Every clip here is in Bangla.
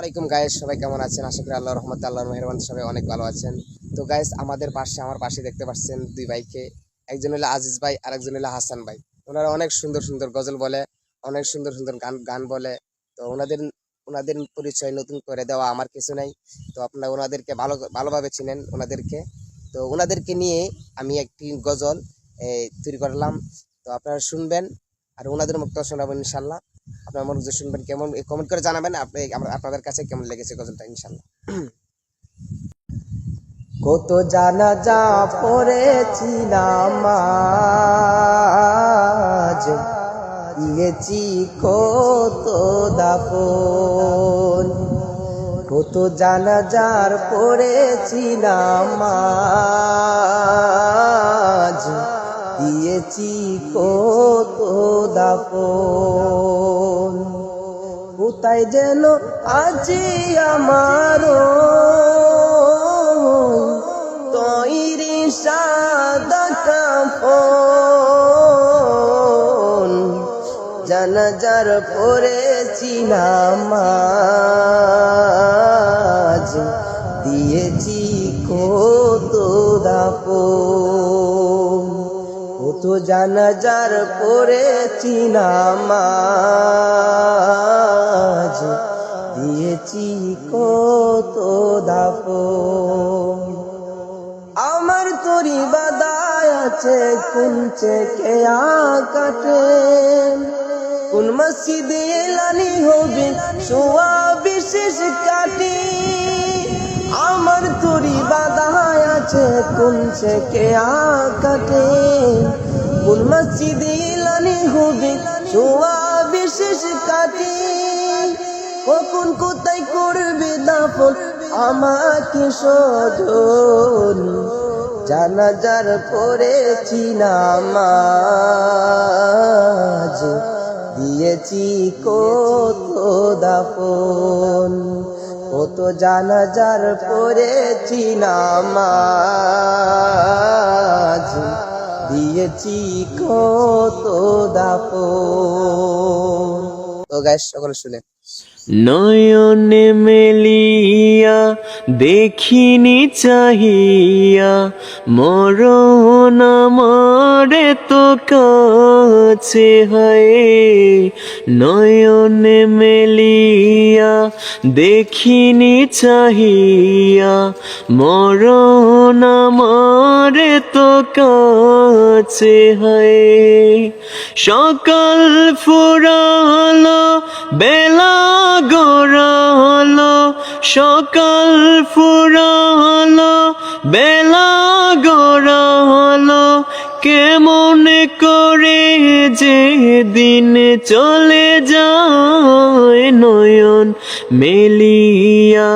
ওয়ালাইকুম গাইস, সবাই কেমন আছেন? আশা করি আল্লাহর রহমতে আল্লাহর মেহেরবানিতে সবাই অনেক ভালো আছেন। তো গাইস, আমার পাশে দেখতে পাচ্ছেন দুই ভাইকে। একজন হলো আজিজ ভাই আর একজন হলো হাসান ভাই। ওনারা অনেক সুন্দর সুন্দর গজল বলে, অনেক সুন্দর সুন্দর গান গান বলে। তো ওনাদের ওনাদের পরিচয় নতুন করে দেওয়া আমার কিছু নাই। তো আপনারা ওনাদেরকে ভালোভাবে চিনেন ওনাদেরকে। তো ওনাদেরকে নিয়ে আমি একটি গজল তৈরি করলাম। তো আপনারা শুনবেন আর ওনাদের মুক্ত শোনাবেন ইনশাল্লাহ। আপনার মনোযোগ শুনবেন, কেমন কমেন্ট করে জানাবেন আপনাদের কাছে কেমন লেগেছে গজলটা ইনশাল্লাহ। কত জানাজা পড়েছি নামাজ, দিয়েছি কত দাফন। কত জানাজার পড়েছি নামাজ, দিয়েছি কত দাফন। কোথায় যেন আজি আমার তৈরি সাদা কাফন, জানাজার পড়েছি নামাজ, দিয়েছি কত দাফন। কত জানাজার পড়েছি নামাজ, দিয়েছি কত দাফন। আমার তরি বাদায় আছে কোন চেকে কাটে, কোন মসজিদে এলানি হবে সোয়া বিশেষ কাটে। আমার তরি বাদায় আছে কোন চেকে কাটে, কোন মসজিদে এলানি হবে সোয়া বিশেষ কাটে। কখন কোথায় করবে দাফন আমাকে সজন, জানাজার পড়েছি নামাজ, দিয়েছি কত দাফন। কত জানাজার পড়েছি নামাজ, দিয়েছি কত দাফন। তো গাইস, সকলে শুনে নয়নে মেলিয়া দেখিনি চাহিয়া, মরণ আমার তো কাছে হয়। নয়নে মেলিয়া দেখিনি চাহিয়া, মরণ আমার তো কাছে হয়। সকাল ফুরালো বেলা গড়ালো, সকাল ফুরালো বেলা গড়ালো, কেমন করে যে দিন চলে যায়। নয়ন মেলিয়া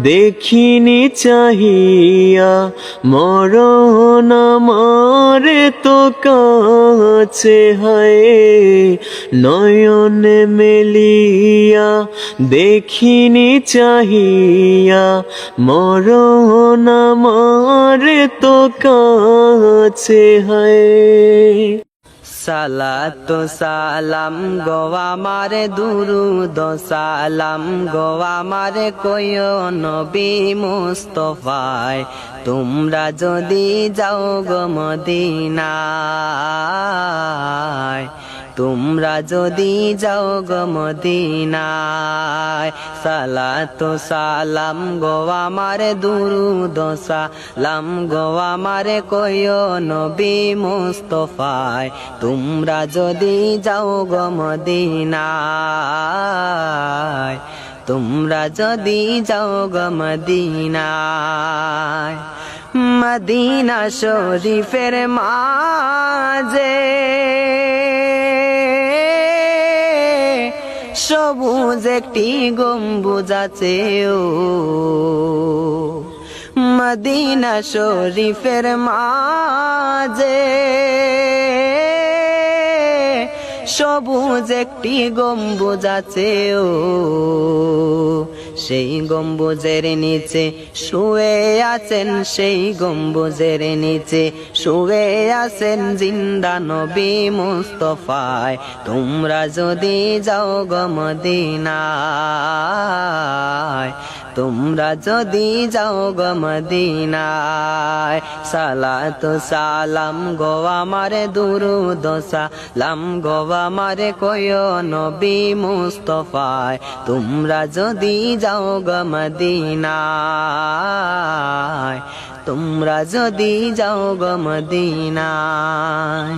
দেখিনি চাহিয়া, মরণ আমার তো কাছে হয়। নয়ন মেলিয়া দেখিনি চাহিয়া, মরণ আমার তো কাছে হয়। সালাত সালাম গো আমার দুরুদ সালাম গো আমার কইও নবী মুস্তাফায়, তোমরা যদি যাও গো মদিনায়, তোমরা যদি যাও গো মদিনায়। সালাত সালাম গো আমার দুরুদ সালাম গো আমার কইও নবী মুস্তাফায়, তোমরা যদি যাও গো মদিনায়, তোমরা যদি যাও গো মদিনায়। মদিনা শরীফের মাঝে সবুজ একটি গম্বুজ আছে ও, মদিনা শরীফের মাঝে সবুজ একটি গম্বুজ আছে ও। সেই গম্বুজের নিচে শুয়ে আছেন, সেই গম্বুজের নিচে শুয়ে আছেন জিন্দা নবী মুস্তাফায়, তোমরা যদি যাও গো মদিনায়, তোমরা যদি যাও গো মদিনায় সালাতু সালাম গো আমার দুরুদ সালাম গো আমার কয়ো নবী মুস্তাফায় তোমরা যদি যাও গো মদিনায় তোমরা যদি যাও গো মদিনায়